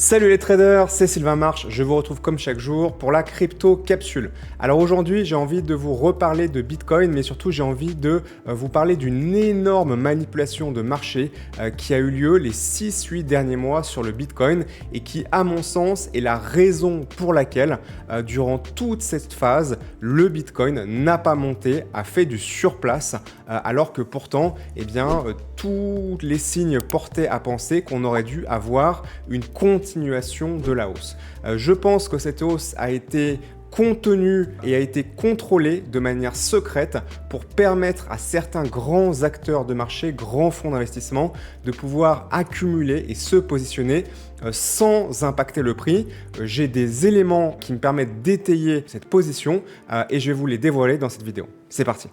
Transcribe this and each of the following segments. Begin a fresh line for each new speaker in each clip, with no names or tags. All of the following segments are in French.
Salut les traders, c'est Sylvain Marche, je vous retrouve comme chaque jour pour la crypto capsule. Alors aujourd'hui j'ai envie de vous reparler de Bitcoin, mais surtout j'ai envie de vous parler d'une énorme manipulation de marché qui a eu lieu les 6-8 derniers mois sur le Bitcoin et qui à mon sens est la raison pour laquelle durant toute cette phase le Bitcoin n'a pas monté, a fait du surplace alors que pourtant tous les signes portaient à penser qu'on aurait dû avoir une continuation de la hausse. Je pense que cette hausse a été contenue et a été contrôlée de manière secrète pour permettre à certains grands acteurs de marché, grands fonds d'investissement, de pouvoir accumuler et se positionner sans impacter le prix. J'ai des éléments qui me permettent d'étayer cette position et je vais vous les dévoiler dans cette vidéo. C'est parti!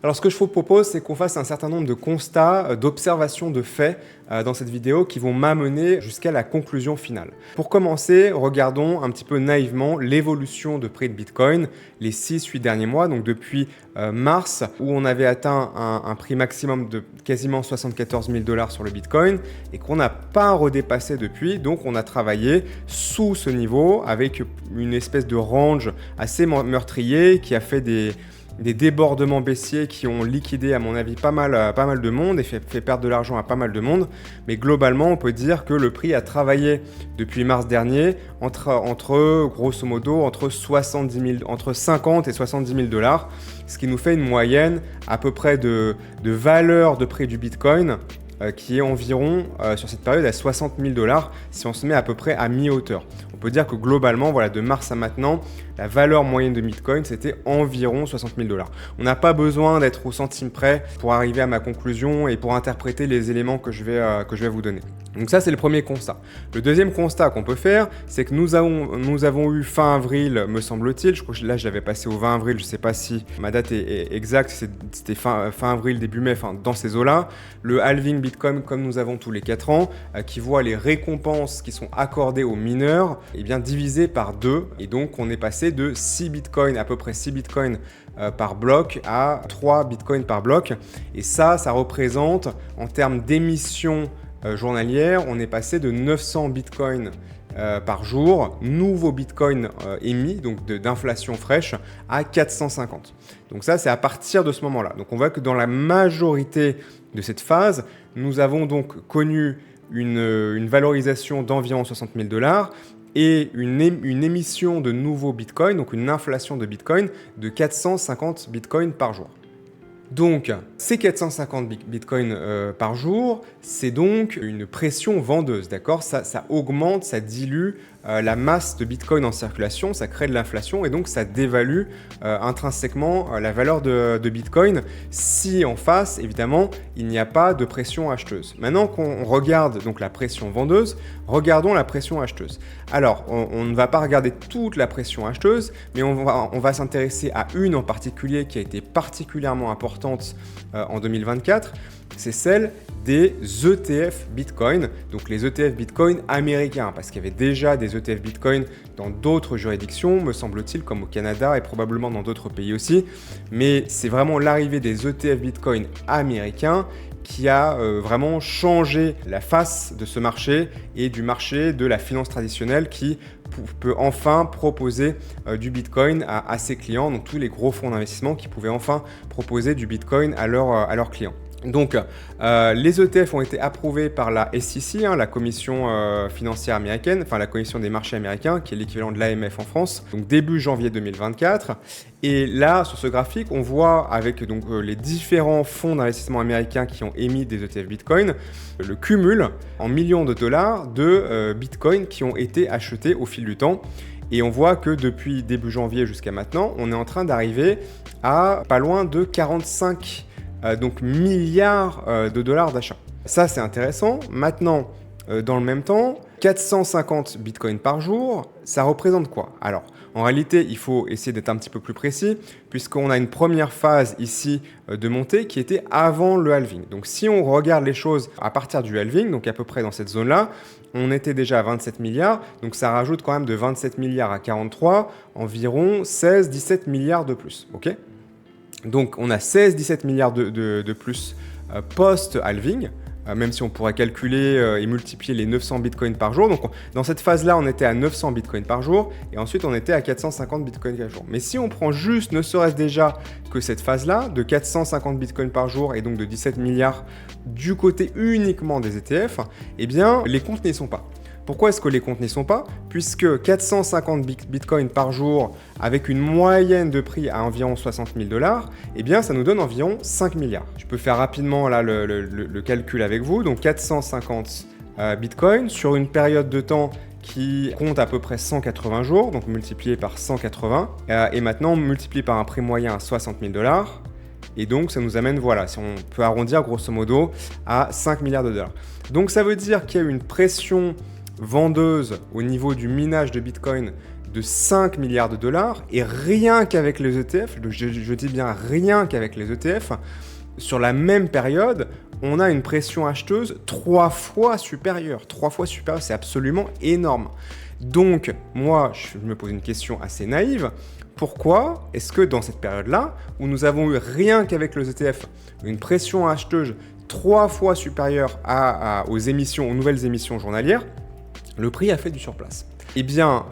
Alors ce que je vous propose, c'est qu'on fasse un certain nombre de constats, d'observations, de faits dans cette vidéo qui vont m'amener jusqu'à la conclusion finale. Pour commencer, regardons un petit peu naïvement l'évolution de prix de Bitcoin les 6-8 derniers mois, donc depuis mars où on avait atteint un prix maximum de quasiment 74 000 $ sur le Bitcoin et qu'on n'a pas redépassé depuis, donc on a travaillé sous ce niveau avec une espèce de range assez meurtrier qui a fait des débordements baissiers qui ont liquidé à mon avis pas mal de monde et fait perdre de l'argent à pas mal de monde. Mais globalement, on peut dire que le prix a travaillé depuis mars dernier entre grosso modo entre 50 et 70 000 $, ce qui nous fait une moyenne à peu près de valeur de prix du Bitcoin qui est environ sur cette période à 60 000 $ si on se met à peu près à mi-hauteur. On peut dire que globalement, voilà, de mars à maintenant, la valeur moyenne de Bitcoin, c'était environ 60 000 $. On n'a pas besoin d'être au centime près pour arriver à ma conclusion et pour interpréter les éléments que je vais vous donner. Donc ça, c'est le premier constat. Le deuxième constat qu'on peut faire, c'est que nous avons eu fin avril, me semble-t-il, je crois que là, je l'avais passé au 20 avril, je ne sais pas si ma date est exacte, c'était fin avril, début mai, enfin dans ces eaux-là, le halving Bitcoin, comme nous avons tous les 4 ans, qui voit les récompenses qui sont accordées aux mineurs, divisées par 2, et donc on est passé de 6 Bitcoin, à peu près 6 Bitcoin par bloc à 3 Bitcoin par bloc, et ça représente, en termes d'émissions journalière, on est passé de 900 bitcoins par jour, nouveaux bitcoins émis, donc d'inflation fraîche, à 450. Donc ça, c'est à partir de ce moment-là. Donc on voit que dans la majorité de cette phase, nous avons donc connu une valorisation d'environ 60 000 $ et une émission de nouveaux bitcoins, donc une inflation de bitcoin de 450 bitcoins par jour. Donc, ces 450 bitcoins par jour, c'est donc une pression vendeuse, d'accord ? Ça augmente, ça dilue la masse de bitcoin en circulation, ça crée de l'inflation et donc ça dévalue intrinsèquement la valeur de bitcoin si en face, évidemment, il n'y a pas de pression acheteuse. Maintenant qu'on regarde donc la pression vendeuse, regardons la pression acheteuse. Alors, on ne va pas regarder toute la pression acheteuse, mais on va s'intéresser à une en particulier qui a été particulièrement importante en 2024, c'est celle des ETF Bitcoin, donc les ETF Bitcoin américains, parce qu'il y avait déjà des ETF Bitcoin dans d'autres juridictions, me semble-t-il, comme au Canada et probablement dans d'autres pays aussi, mais c'est vraiment l'arrivée des ETF Bitcoin américains qui a vraiment changé la face de ce marché et du marché de la finance traditionnelle qui peut enfin proposer du Bitcoin à ses clients, donc tous les gros fonds d'investissement qui pouvaient enfin proposer du Bitcoin à leurs clients. Donc, les ETF ont été approuvés par la SEC, la commission financière américaine, enfin la commission des marchés américains, qui est l'équivalent de l'AMF en France, donc début janvier 2024. Et là, sur ce graphique, on voit avec donc, les différents fonds d'investissement américains qui ont émis des ETF Bitcoin, le cumul en millions de dollars de Bitcoin qui ont été achetés au fil du temps. Et on voit que depuis début janvier jusqu'à maintenant, on est en train d'arriver à pas loin de 45 milliards de dollars d'achat. Ça, c'est intéressant. Maintenant, dans le même temps, 450 bitcoins par jour, ça représente quoi? Alors, en réalité, il faut essayer d'être un petit peu plus précis, puisqu'on a une première phase ici de montée qui était avant le halving. Donc, si on regarde les choses à partir du halving, donc à peu près dans cette zone-là, on était déjà à 27 milliards, donc ça rajoute quand même de 27 milliards à 43, environ 16-17 milliards de plus, ok? Donc on a 16-17 milliards de plus post-halving, même si on pourrait calculer et multiplier les 900 bitcoins par jour. Donc dans cette phase-là, on était à 900 bitcoins par jour, et ensuite on était à 450 bitcoins par jour. Mais si on prend juste, ne serait-ce déjà que cette phase-là, de 450 bitcoins par jour, et donc de 17 milliards du côté uniquement des ETF, eh bien les comptes n'y sont pas. Pourquoi est-ce que les comptes n'y sont pas? Puisque 450 bitcoins par jour, avec une moyenne de prix à environ 60 000 $, eh bien, ça nous donne environ 5 milliards. Je peux faire rapidement là, le calcul avec vous. Donc 450 bitcoins sur une période de temps qui compte à peu près 180 jours, donc multiplié par 180, et maintenant multiplié par un prix moyen à 60 000 $. Et donc, ça nous amène, voilà, si on peut arrondir grosso modo, à 5 milliards de dollars. Donc, ça veut dire qu'il y a eu une pression vendeuse au niveau du minage de Bitcoin de 5 milliards de dollars, et rien qu'avec les ETF, je dis bien rien qu'avec les ETF, sur la même période, on a une pression acheteuse 3 fois supérieure. 3 fois supérieure, c'est absolument énorme. Donc, moi, je me pose une question assez naïve. Pourquoi est-ce que dans cette période-là, où nous avons eu rien qu'avec les ETF, une pression acheteuse 3 fois supérieure aux émissions, aux nouvelles émissions journalières, le prix a fait du surplace? Eh bien,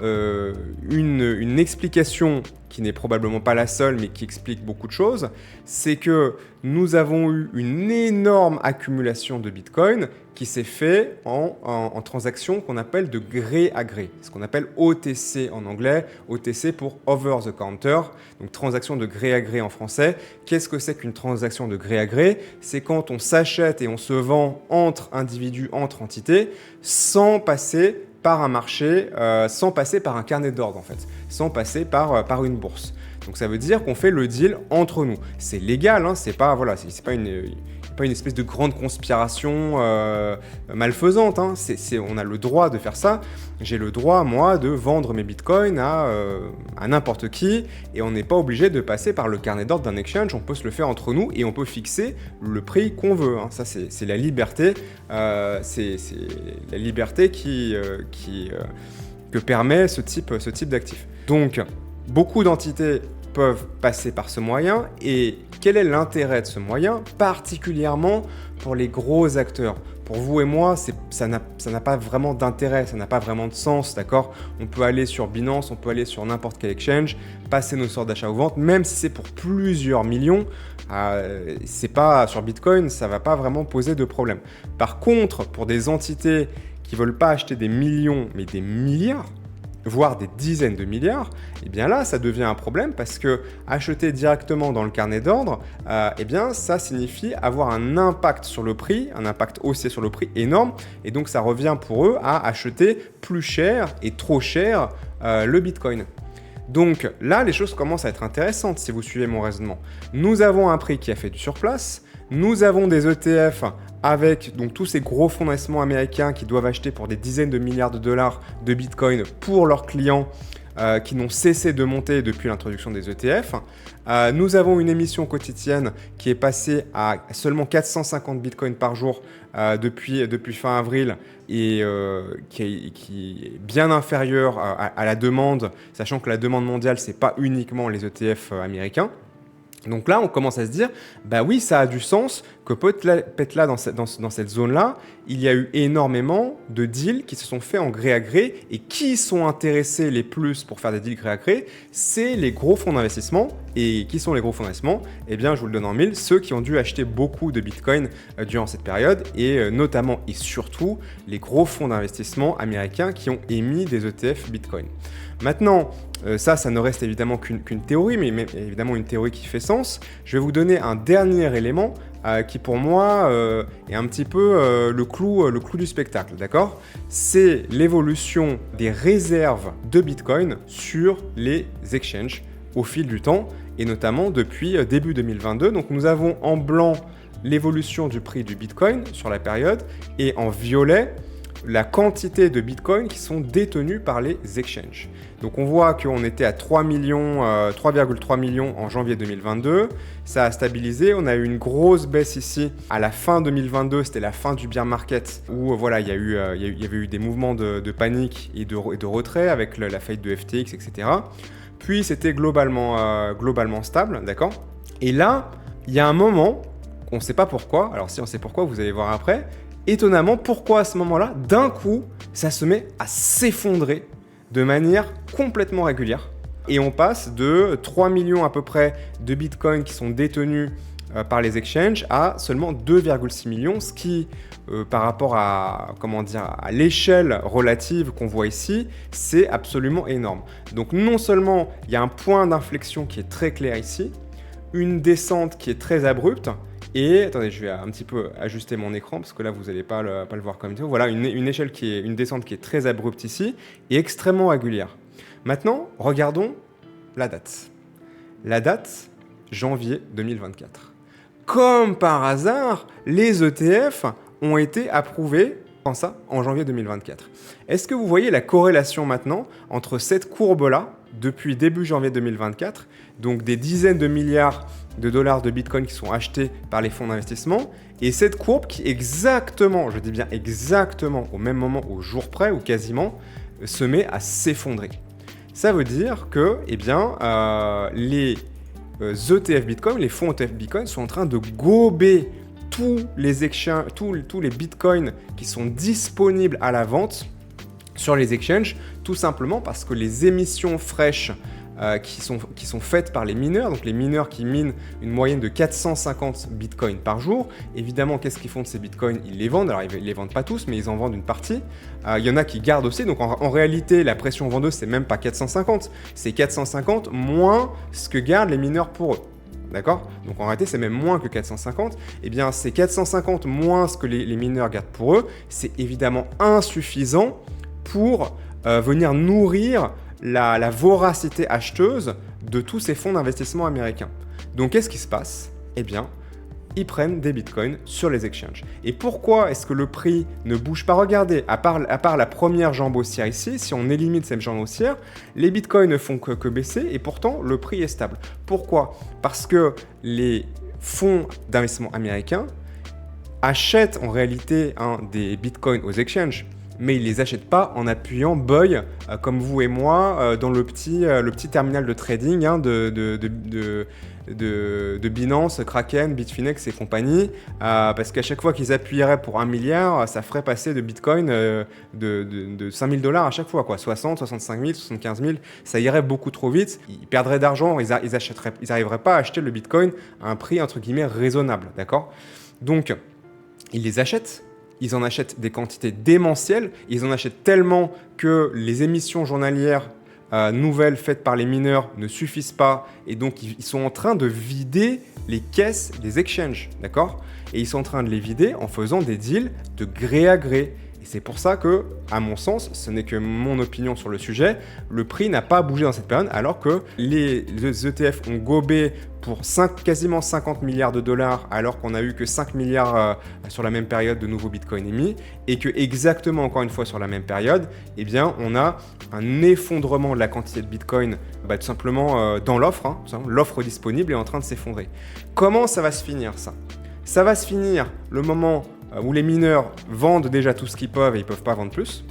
une explication qui n'est probablement pas la seule, mais qui explique beaucoup de choses, c'est que nous avons eu une énorme accumulation de Bitcoin qui s'est fait en transactions qu'on appelle de gré à gré, ce qu'on appelle OTC en anglais, OTC pour Over the Counter, donc transaction de gré à gré en français. Qu'est-ce que c'est qu'une transaction de gré à gré? C'est quand on s'achète et on se vend entre individus, entre entités, sans passer par un marché, sans passer par un carnet d'ordre en fait, sans passer par une bourse. Donc ça veut dire qu'on fait le deal entre nous. C'est légal, hein, c'est pas une espèce de grande conspiration malfaisante. Hein. On a le droit de faire ça. J'ai le droit, moi, de vendre mes bitcoins à n'importe qui, et on n'est pas obligé de passer par le carnet d'ordre d'un exchange. On peut se le faire entre nous et on peut fixer le prix qu'on veut. Hein. Ça, c'est la liberté. C'est la liberté que permet ce type d'actif. Donc, beaucoup d'entités peuvent passer par ce moyen, et quel est l'intérêt de ce moyen, particulièrement pour les gros acteurs? Pour vous et moi, ça n'a pas vraiment d'intérêt, ça n'a pas vraiment de sens, d'accord? On peut aller sur Binance, on peut aller sur n'importe quel exchange, passer nos sortes d'achat ou vente, même si c'est pour plusieurs millions, c'est pas sur Bitcoin, ça va pas vraiment poser de problème. Par contre, pour des entités qui veulent pas acheter des millions, mais des milliards, voire des dizaines de milliards, eh bien là, ça devient un problème, parce que acheter directement dans le carnet d'ordre, eh bien, ça signifie avoir un impact sur le prix, un impact haussier sur le prix énorme, et donc ça revient pour eux à acheter plus cher et trop cher le Bitcoin. Donc là, les choses commencent à être intéressantes si vous suivez mon raisonnement. Nous avons un prix qui a fait du surplace, nous avons des ETF avec donc tous ces gros fonds d'investissement américains qui doivent acheter pour des dizaines de milliards de dollars de Bitcoin pour leurs clients qui n'ont cessé de monter depuis l'introduction des ETF. Nous avons une émission quotidienne qui est passée à seulement 450 Bitcoins par jour depuis fin avril, et qui est bien inférieure à la demande, sachant que la demande mondiale, ce n'est pas uniquement les ETF américains. Donc là, on commence à se dire, bah oui, ça a du sens que peut-être là, dans cette zone-là, il y a eu énormément de deals qui se sont faits en gré à gré, et qui sont intéressés les plus pour faire des deals gré à gré, c'est les gros fonds d'investissement. Et qui sont les gros fonds d'investissement? Eh bien, je vous le donne en mille, ceux qui ont dû acheter beaucoup de Bitcoin durant cette période, et notamment et surtout les gros fonds d'investissement américains qui ont émis des ETF Bitcoin. Maintenant, ça ne reste évidemment qu'une théorie, mais évidemment une théorie qui fait sens. Je vais vous donner un dernier élément qui pour moi est un petit peu le clou du spectacle, d'accord? C'est l'évolution des réserves de Bitcoin sur les exchanges au fil du temps, et notamment depuis début 2022. Donc nous avons en blanc l'évolution du prix du Bitcoin sur la période, et en violet la quantité de bitcoins qui sont détenus par les exchanges. Donc on voit qu'on était à 3,3 millions en janvier 2022. Ça a stabilisé. On a eu une grosse baisse ici à la fin 2022. C'était la fin du bear market où voilà, il y avait eu des mouvements de panique et de retrait avec la faillite de FTX, etc. Puis c'était globalement stable, d'accord? Et là, il y a un moment, on ne sait pas pourquoi. Alors si on sait pourquoi, vous allez voir après. Étonnamment, pourquoi à ce moment-là, d'un coup, ça se met à s'effondrer de manière complètement régulière. Et on passe de 3 millions à peu près de bitcoins qui sont détenus par les exchanges à seulement 2,6 millions, ce qui, par rapport à l'échelle relative qu'on voit ici, c'est absolument énorme. Donc non seulement il y a un point d'inflexion qui est très clair ici, une descente qui est très abrupte, et attendez, je vais un petit peu ajuster mon écran parce que là vous n'allez pas le voir comme ça. Voilà, une descente qui est très abrupte ici et extrêmement régulière. Maintenant, regardons la date. La date, janvier 2024. Comme par hasard, les ETF ont été approuvés en janvier 2024. Est-ce que vous voyez la corrélation maintenant entre cette courbe-là, depuis début janvier 2024, donc des dizaines de milliards de dollars de Bitcoin qui sont achetés par les fonds d'investissement, et cette courbe qui exactement, je dis bien exactement au même moment, au jour près ou quasiment, se met à s'effondrer. Ça veut dire que les ETF Bitcoin, les fonds ETF Bitcoin sont en train de gober tous les exchanges, tous les Bitcoins qui sont disponibles à la vente sur les exchanges, tout simplement parce que les émissions fraîches qui sont faites par les mineurs, donc les mineurs qui minent une moyenne de 450 bitcoins par jour. Évidemment, qu'est-ce qu'ils font de ces bitcoins? Ils les vendent, alors ils ne les vendent pas tous, mais ils en vendent une partie. Il y en a qui gardent aussi, donc en réalité, la pression vendeuse, c'est même pas 450, c'est 450 moins ce que gardent les mineurs pour eux. D'accord? Donc en réalité, c'est même moins que 450. Eh bien, c'est 450 moins ce que les mineurs gardent pour eux. C'est évidemment insuffisant pour venir nourrir la voracité acheteuse de tous ces fonds d'investissement américains. Donc qu'est-ce qui se passe? Eh bien, ils prennent des bitcoins sur les exchanges. Et pourquoi est-ce que le prix ne bouge pas? Regardez, à part la première jambe haussière ici, si on élimine cette jambe haussière, les bitcoins ne font que baisser et pourtant le prix est stable. Pourquoi? Parce que les fonds d'investissement américains achètent en réalité des bitcoins aux exchanges, mais ils ne les achètent pas en appuyant buy, comme vous et moi, dans le petit terminal de trading de Binance, Kraken, Bitfinex et compagnie, parce qu'à chaque fois qu'ils appuieraient pour 1 milliard, ça ferait passer de Bitcoin de 5 000 $ à chaque fois, quoi. 60, 65 000, 75 000, ça irait beaucoup trop vite. Ils perdraient d'argent, ils n'arriveraient pas à acheter le Bitcoin à un prix, entre guillemets, raisonnable, d'accord? Donc, ils les achètent. Ils en achètent des quantités démentielles. Ils en achètent tellement que les émissions journalières nouvelles faites par les mineurs ne suffisent pas. Et donc, ils sont en train de vider les caisses des exchanges. D'accord? Et ils sont en train de les vider en faisant des deals de gré à gré. Et c'est pour ça que, à mon sens, ce n'est que mon opinion sur le sujet, le prix n'a pas bougé dans cette période alors que les ETF ont gobé pour quasiment 50 milliards de dollars alors qu'on n'a eu que 5 milliards sur la même période de nouveaux bitcoins émis et que exactement encore une fois sur la même période, eh bien on a un effondrement de la quantité de bitcoin tout simplement dans l'offre, l'offre disponible est en train de s'effondrer. Comment ça va se finir ça? Ça va se finir le moment où les mineurs vendent déjà tout ce qu'ils peuvent et ils ne peuvent pas vendre plus.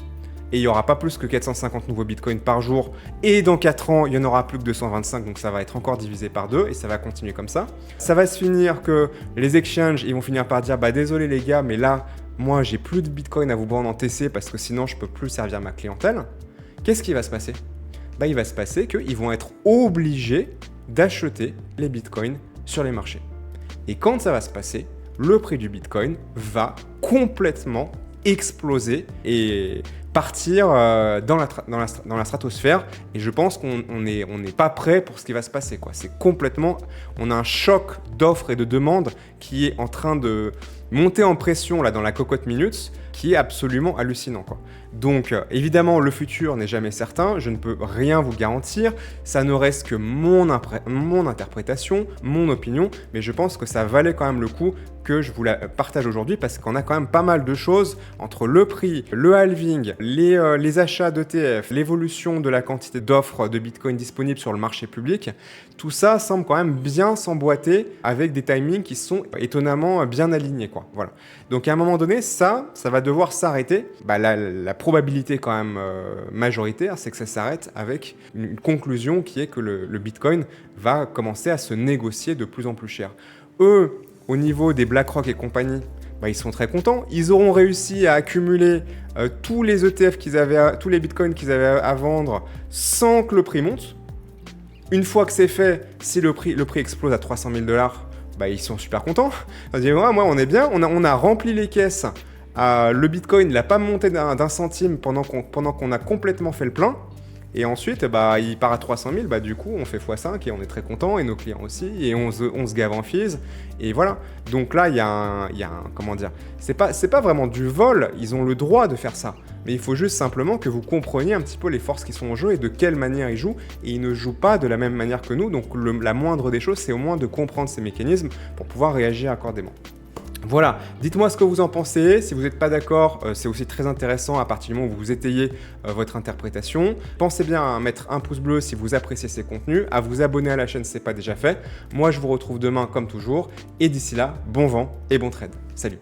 Et il n'y aura pas plus que 450 nouveaux bitcoins par jour. Et dans 4 ans, il n'y en aura plus que 225, donc ça va être encore divisé par 2 et ça va continuer comme ça. Ça va se finir que les exchanges, ils vont finir par dire désolé les gars, mais là, moi, j'ai plus de bitcoin à vous vendre en TC parce que sinon, je ne peux plus servir ma clientèle. Qu'est-ce qui va se passer? Il va se passer qu'ils vont être obligés d'acheter les bitcoins sur les marchés. Et quand ça va se passer, le prix du bitcoin va complètement exploser et partir dans la stratosphère. Et je pense qu'on n'est pas prêt pour ce qui va se passer, quoi. C'est complètement... On a un choc d'offres et de demandes qui est en train de montée en pression là dans la cocotte minutes qui est absolument hallucinant, quoi. Donc évidemment le futur n'est jamais certain, je ne peux rien vous garantir, ça ne reste que mon interprétation, mon opinion, mais je pense que ça valait quand même le coup que je vous la partage aujourd'hui parce qu'on a quand même pas mal de choses entre le prix, le halving, les achats d'ETF, l'évolution de la quantité d'offres de Bitcoin disponibles sur le marché public. Tout ça semble quand même bien s'emboîter avec des timings qui sont étonnamment bien alignés, quoi. Voilà. Donc à un moment donné, ça va devoir s'arrêter. La probabilité quand même majoritaire, c'est que ça s'arrête avec une conclusion qui est que le Bitcoin va commencer à se négocier de plus en plus cher. Eux, au niveau des BlackRock et compagnie, ils sont très contents. Ils auront réussi à accumuler tous les ETF tous les Bitcoins qu'ils avaient à vendre sans que le prix monte. Une fois que c'est fait, si le prix explose à 300 000 $, ils sont super contents. Ils disent, ouais, moi, on est bien, on a rempli les caisses. Le Bitcoin n'a pas monté d'un centime pendant qu'on a complètement fait le plein. Et ensuite, il part à 300 000, du coup, on fait x5 et on est très content, et nos clients aussi, et on se gave en fees, et voilà. Donc là, il y a un comment dire, c'est pas vraiment du vol, ils ont le droit de faire ça, mais il faut juste simplement que vous compreniez un petit peu les forces qui sont en jeu et de quelle manière ils jouent, et ils ne jouent pas de la même manière que nous, donc la moindre des choses, c'est au moins de comprendre ces mécanismes pour pouvoir réagir accordément. Voilà, dites-moi ce que vous en pensez, si vous n'êtes pas d'accord, c'est aussi très intéressant à partir du moment où vous étayez votre interprétation. Pensez bien à mettre un pouce bleu si vous appréciez ces contenus, à vous abonner à la chaîne si ce n'est pas déjà fait. Moi je vous retrouve demain comme toujours, et d'ici là, bon vent et bon trade. Salut!